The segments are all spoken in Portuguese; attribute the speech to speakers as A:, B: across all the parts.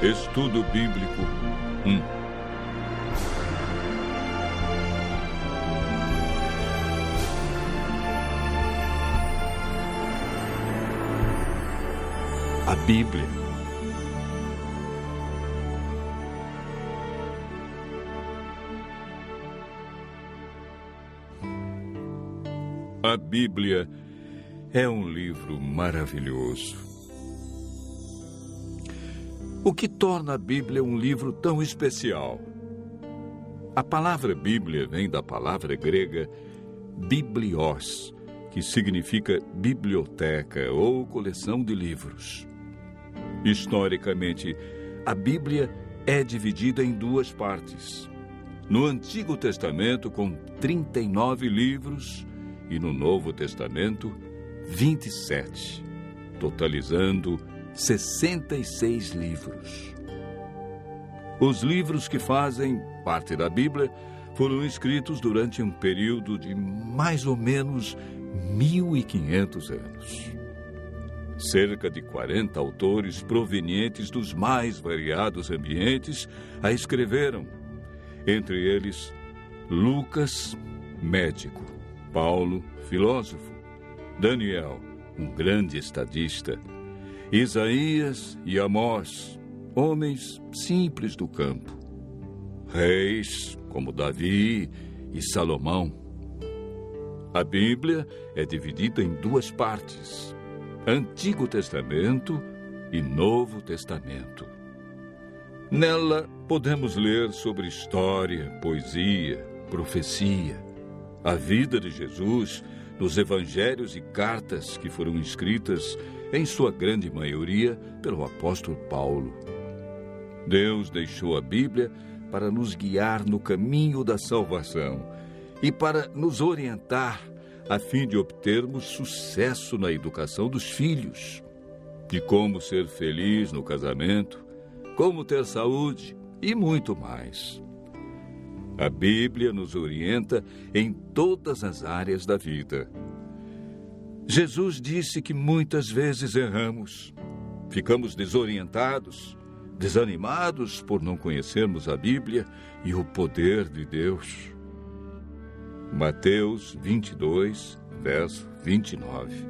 A: Estudo Bíblico 1. A Bíblia. A Bíblia é um livro maravilhoso. O que torna a Bíblia um livro tão especial? A palavra Bíblia vem da palavra grega biblios, que significa biblioteca ou coleção de livros. Historicamente, a Bíblia é dividida em duas partes. No Antigo Testamento, com 39 livros, e no Novo Testamento, 27, totalizando 66 livros. Os livros que fazem parte da Bíblia foram escritos durante um período de mais ou menos 1.500 anos. Cerca de 40 autores provenientes dos mais variados ambientes a escreveram. Entre eles, Lucas, médico; Paulo, filósofo; Daniel, um grande estadista; Isaías e Amós, homens simples do campo; reis como Davi e Salomão. A Bíblia é dividida em duas partes: Antigo Testamento e Novo Testamento. Nela podemos ler sobre história, poesia, profecia, a vida de Jesus, nos evangelhos e cartas que foram escritas, em sua grande maioria, pelo apóstolo Paulo. Deus deixou a Bíblia para nos guiar no caminho da salvação e para nos orientar a fim de obtermos sucesso na educação dos filhos, de como ser feliz no casamento, como ter saúde e muito mais. A Bíblia nos orienta em todas as áreas da vida. Jesus disse que muitas vezes erramos, ficamos desorientados, desanimados por não conhecermos a Bíblia e o poder de Deus. Mateus 22, verso 29.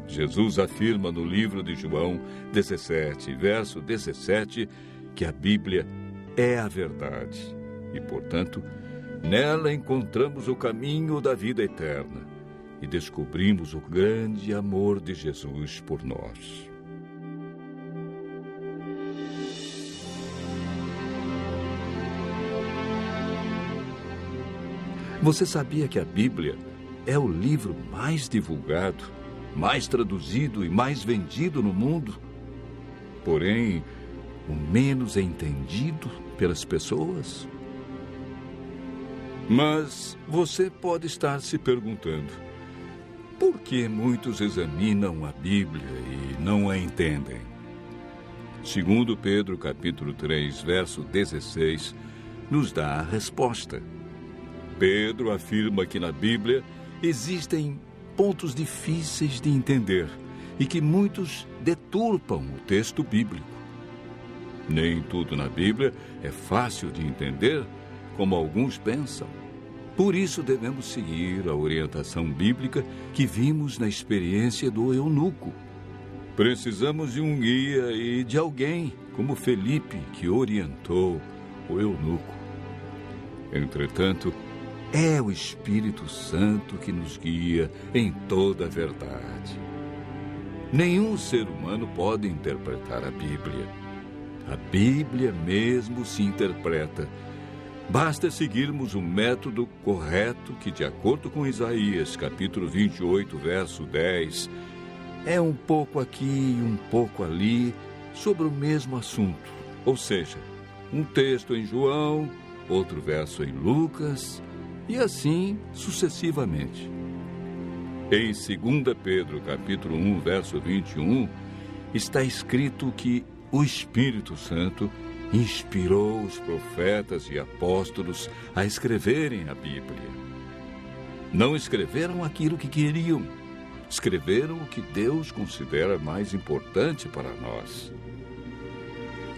A: Jesus afirma no livro de João 17, verso 17, que a Bíblia é a verdade e, portanto, nela encontramos o caminho da vida eterna e descobrimos o grande amor de Jesus por nós. Você sabia que a Bíblia é o livro mais divulgado, mais traduzido e mais vendido no mundo? Porém, o menos entendido pelas pessoas? Mas você pode estar se perguntando: por que muitos examinam a Bíblia e não a entendem? Segundo Pedro, capítulo 3, verso 16, nos dá a resposta. Pedro afirma que na Bíblia existem pontos difíceis de entender e que muitos deturpam o texto bíblico. Nem tudo na Bíblia é fácil de entender, como alguns pensam. Por isso devemos seguir a orientação bíblica que vimos na experiência do eunuco. Precisamos de um guia e de alguém como Felipe, que orientou o eunuco. Entretanto, é o Espírito Santo que nos guia em toda a verdade. Nenhum ser humano pode interpretar a Bíblia. A Bíblia mesmo se interpreta. Basta seguirmos o método correto que, de acordo com Isaías, capítulo 28, verso 10, é um pouco aqui e um pouco ali sobre o mesmo assunto. Ou seja, um texto em João, outro verso em Lucas, e assim sucessivamente. Em 2 Pedro, capítulo 1, verso 21, está escrito que o Espírito Santo inspirou os profetas e apóstolos a escreverem a Bíblia. Não escreveram aquilo que queriam, escreveram o que Deus considera mais importante para nós.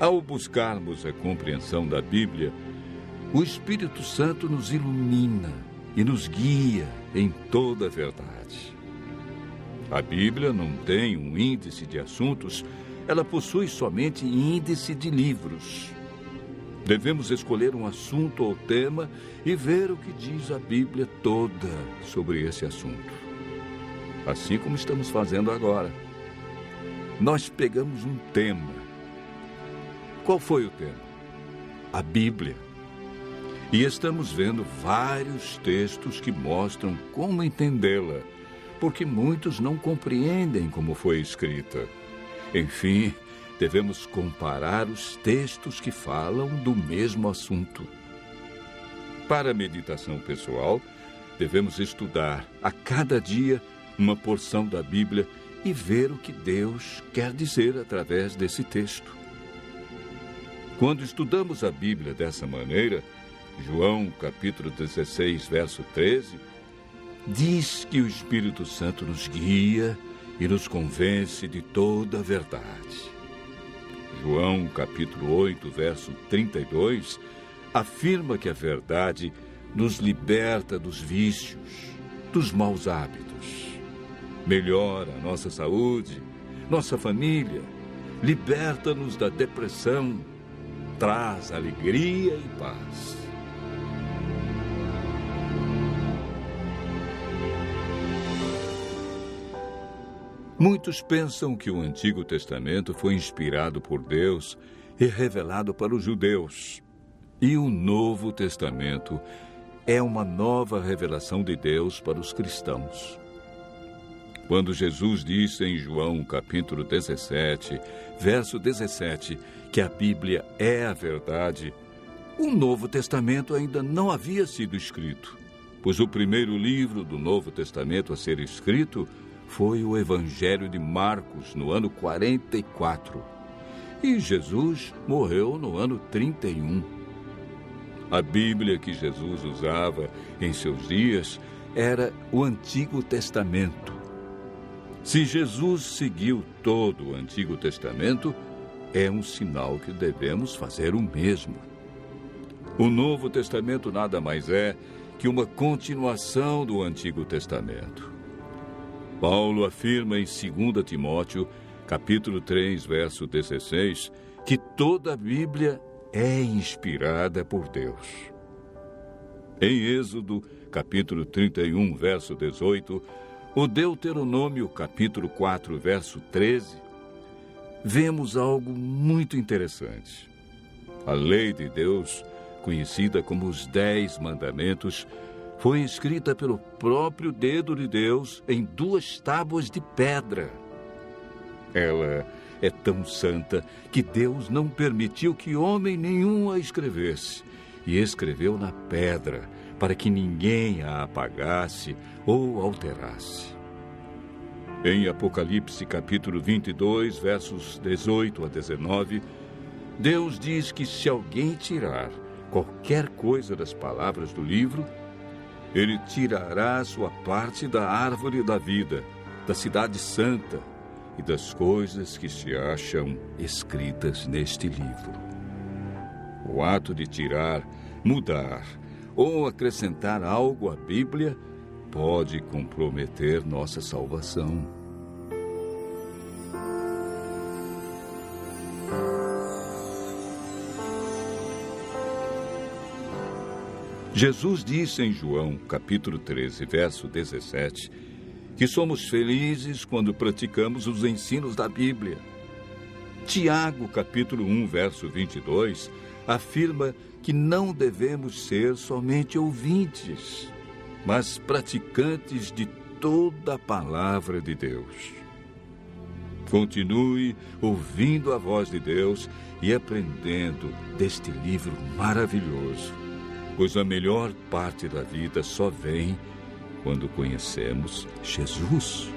A: Ao buscarmos a compreensão da Bíblia, o Espírito Santo nos ilumina e nos guia em toda a verdade. A Bíblia não tem um índice de assuntos, ela possui somente índice de livros. Devemos escolher um assunto ou tema e ver o que diz a Bíblia toda sobre esse assunto. Assim como estamos fazendo agora. Nós pegamos um tema. Qual foi o tema? A Bíblia. E estamos vendo vários textos que mostram como entendê-la, porque muitos não compreendem como foi escrita. Enfim, devemos comparar os textos que falam do mesmo assunto. Para a meditação pessoal, devemos estudar a cada dia uma porção da Bíblia e ver o que Deus quer dizer através desse texto. Quando estudamos a Bíblia dessa maneira, João, capítulo 16, verso 13, diz que o Espírito Santo nos guia e nos convence de toda a verdade. João, capítulo 8, verso 32, afirma que a verdade nos liberta dos vícios, dos maus hábitos, melhora a nossa saúde, nossa família, liberta-nos da depressão, traz alegria e paz. Muitos pensam que o Antigo Testamento foi inspirado por Deus e revelado para os judeus. E o Novo Testamento é uma nova revelação de Deus para os cristãos. Quando Jesus disse em João, capítulo 17, verso 17, que a Bíblia é a verdade, o Novo Testamento ainda não havia sido escrito, pois o primeiro livro do Novo Testamento a ser escrito foi o Evangelho de Marcos, no ano 44. E Jesus morreu no ano 31. A Bíblia que Jesus usava em seus dias era o Antigo Testamento. Se Jesus seguiu todo o Antigo Testamento, é um sinal que devemos fazer o mesmo. O Novo Testamento nada mais é que uma continuação do Antigo Testamento. Paulo afirma em 2 Timóteo, capítulo 3, verso 16, que toda a Bíblia é inspirada por Deus. Em Êxodo, capítulo 31, verso 18, o Deuteronômio, capítulo 4, verso 13, vemos algo muito interessante. A lei de Deus, conhecida como os 10 Mandamentos, foi escrita pelo próprio dedo de Deus em 2 tábuas de pedra. Ela é tão santa que Deus não permitiu que homem nenhum a escrevesse, e escreveu na pedra, para que ninguém a apagasse ou alterasse. Em Apocalipse, capítulo 22, versos 18 a 19, Deus diz que se alguém tirar qualquer coisa das palavras do livro, Ele tirará sua parte da árvore da vida, da cidade santa e das coisas que se acham escritas neste livro. O ato de tirar, mudar ou acrescentar algo à Bíblia pode comprometer nossa salvação. Jesus disse em João, capítulo 13, verso 17, que somos felizes quando praticamos os ensinos da Bíblia. Tiago, capítulo 1, verso 22, afirma que não devemos ser somente ouvintes, mas praticantes de toda a palavra de Deus. Continue ouvindo a voz de Deus e aprendendo deste livro maravilhoso, pois a melhor parte da vida só vem quando conhecemos Jesus.